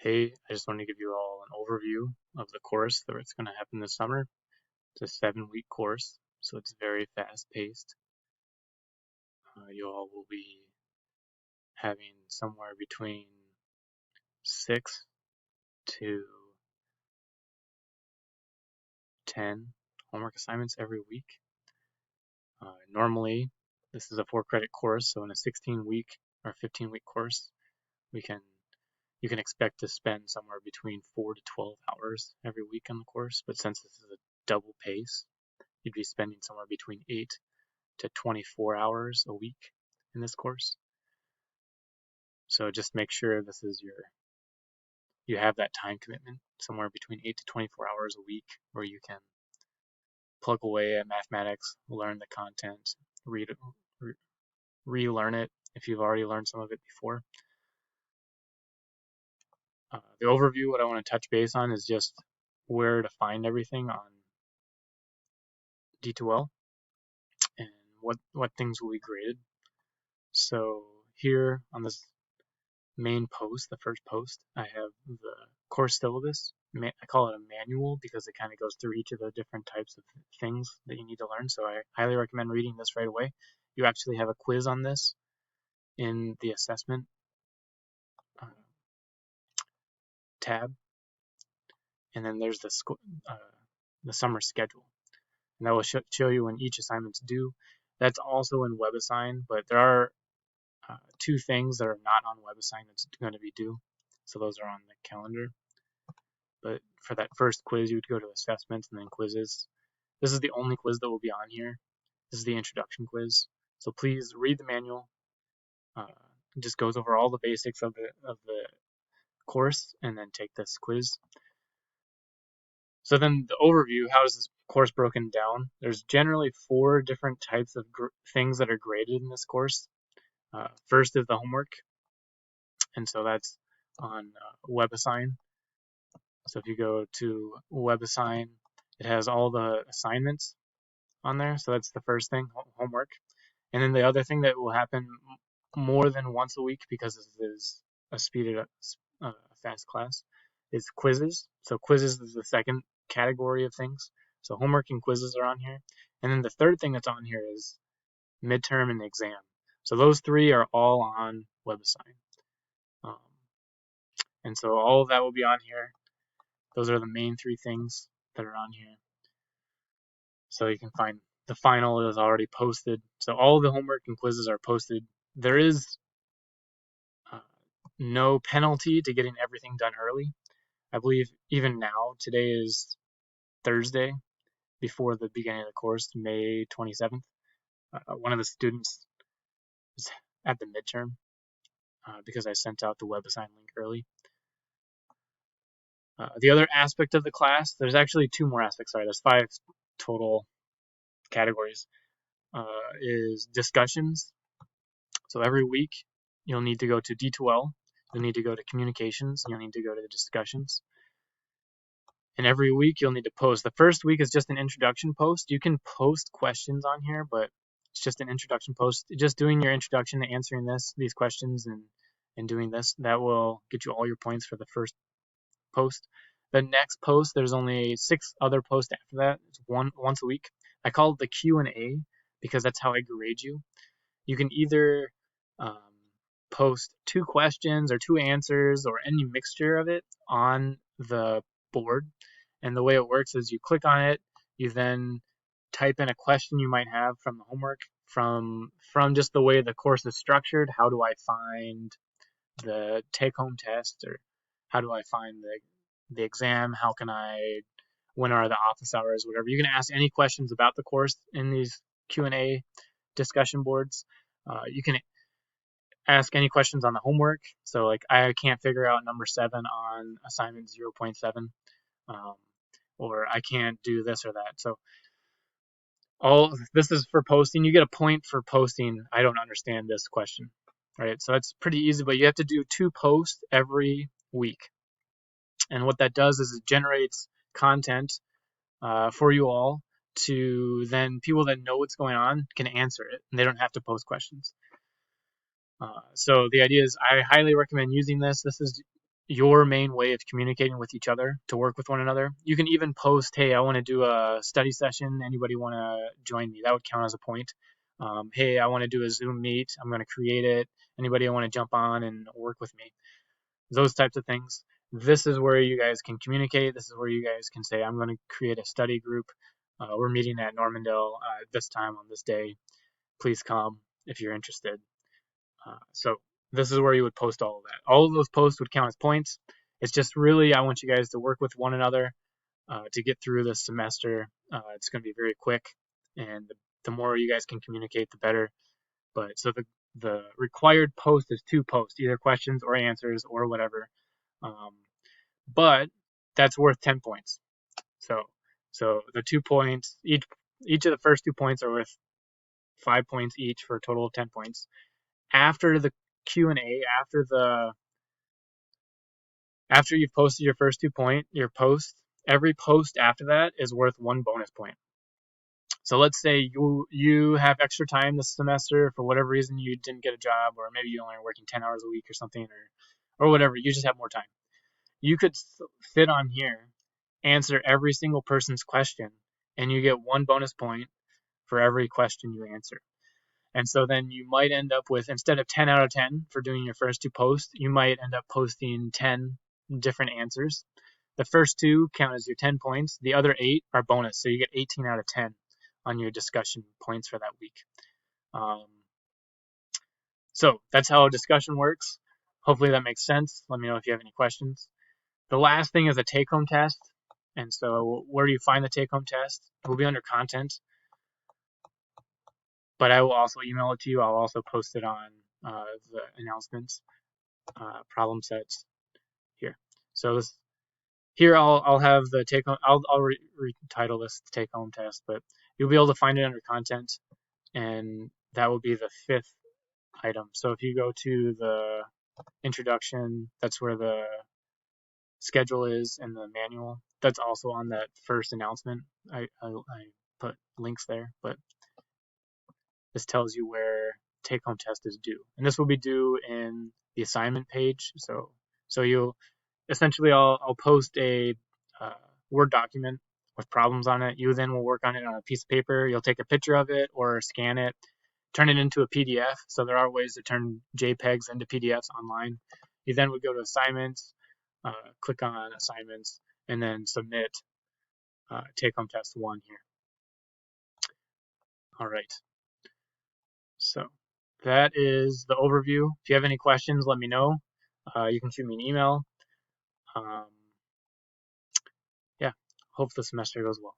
Hey, I just want to give you all an overview of the course that's going to happen this summer. It's a 7-week course, so it's very fast-paced. You all will be having somewhere between 6 to 10 homework assignments every week. Normally, this is a 4-credit course, so in a 16-week or 15-week course, you can expect to spend somewhere between 4 to 12 hours every week on the course. But since this is a double pace, you'd be spending somewhere between 8 to 24 hours a week in this course. So just make sure you have that time commitment somewhere between 8 to 24 hours a week where you can plug away at mathematics, learn the content, relearn it if you've already learned some of it before. The overview, what I want to touch base on is just where to find everything on D2L and what things will be graded. So here on this main post, the first post, I have the course syllabus. I call it a manual because it kind of goes through each of the different types of things that you need to learn. So I highly recommend reading this right away. You actually have a quiz on this in the assessment tab, and then there's the summer schedule, and that will show you when each assignment's due. That's also in WebAssign, but there are two things that are not on WebAssign that's going to be due. So those are on the calendar. But for that first quiz, you would go to assessments and then quizzes. This is the only quiz that will be on here. This is the introduction quiz. So please read the manual. It just goes over all the basics of the course and then take this quiz. So then the overview, how is this course broken down? There's generally 4 different types of things that are graded in this course. First is the homework, and so that's on WebAssign. So if you go to WebAssign, it has all the assignments on there. So that's the first thing, homework. And then the other thing that will happen more than once a week, because this is a speeded up fast class, is quizzes. So quizzes is the second category of things. So homework and quizzes are on here. And then the third thing that's on here is midterm and exam. So those 3 are all on WebAssign. And so all of that will be on here. Those are the main 3 things that are on here. So you can find the final is already posted. So all the homework and quizzes are posted. There is no penalty to getting everything done early. I believe even now, today is Thursday before the beginning of the course, May 27th. One of the students is at the midterm because I sent out the WebAssign link early. The other aspect of the class, there's actually 2 more aspects. Sorry, there's 5 total categories. Is discussions. So every week you'll need to go to D2L, you'll need to go to communications, and you'll need to go to the discussions. And every week you'll need to post. The first week is just an introduction post. You can post questions on here, but it's just an introduction post. Just doing your introduction and answering these questions and doing this, that will get you all your points for the first post. The next post, there's only 6 other posts after that. It's once a week. I call it the Q&A because that's how I grade you. You can either post 2 questions or 2 answers or any mixture of it on the board. And the way it works is you click on it, you then type in a question you might have from the homework, from just the way the course is structured. How do I find the take-home test, or how do I find the exam? When are the office hours, whatever. You can ask any questions about the course in these Q&A discussion boards. You can ask any questions on the homework. So like I can't figure out number 7 on assignment 0.7, or I can't do this or that. So all this is for posting. You get a point for posting. I don't understand this question. Right? So that's pretty easy, but you have to do 2 posts every week. And what that does is it generates content for you all to then people that know what's going on can answer it, and they don't have to post questions. So the idea is I highly recommend using this. This is your main way of communicating with each other to work with one another. You can even post, hey, I want to do a study session. Anybody want to join me? That would count as a point. Hey, I want to do a Zoom meet. I'm going to create it. Anybody want to jump on and work with me? Those types of things. This is where you guys can communicate. This is where you guys can say, I'm going to create a study group. We're meeting at Normandale this time on this day. Please come if you're interested. So this is where you would post all of that. All of those posts would count as points. It's just really, I want you guys to work with one another to get through this semester. It's going to be very quick, and the more you guys can communicate, the better. But so the required post is 2 posts, either questions or answers or whatever. But that's worth 10 points. So the 2 points, each of the first 2 points are worth 5 points each for a total of 10 points. After the Q&A, after you've posted your first 2 your post, every post after that is worth 1 bonus point. So let's say you have extra time this semester for whatever reason, you didn't get a job, or maybe you only are working 10 hours a week or something, or whatever, you just have more time. You could sit on here, answer every single person's question, and you get 1 bonus point for every question you answer. And so then you might end up with, instead of 10 out of 10 for doing your first 2 posts, you might end up posting 10 different answers. The first 2 count as your 10 points. The other 8 are bonus. So you get 18 out of 10 on your discussion points for that week. So that's how a discussion works. Hopefully that makes sense. Let me know if you have any questions. The last thing is a take-home test. And so where do you find the take-home test? It will be under content. But I will also email it to you. I'll also post it on the announcements, problem sets here. So here I'll have the take home. I'll retitle this take home test, but you'll be able to find it under content, and that will be the 5th item. So if you go to the introduction, that's where the schedule is, and the manual. That's also on that first announcement. I put links there, but this tells you where take-home test is due, and this will be due in the assignment page. So you'll essentially, I'll post a Word document with problems on it. You then will work on it on a piece of paper. You'll take a picture of it or scan it, turn it into a PDF. So there are ways to turn JPEGs into PDFs online. You then would go to assignments, click on assignments, and then submit take-home test 1 here. All right. So that is the overview. If you have any questions, let me know. You can shoot me an email. Yeah, hope the semester goes well.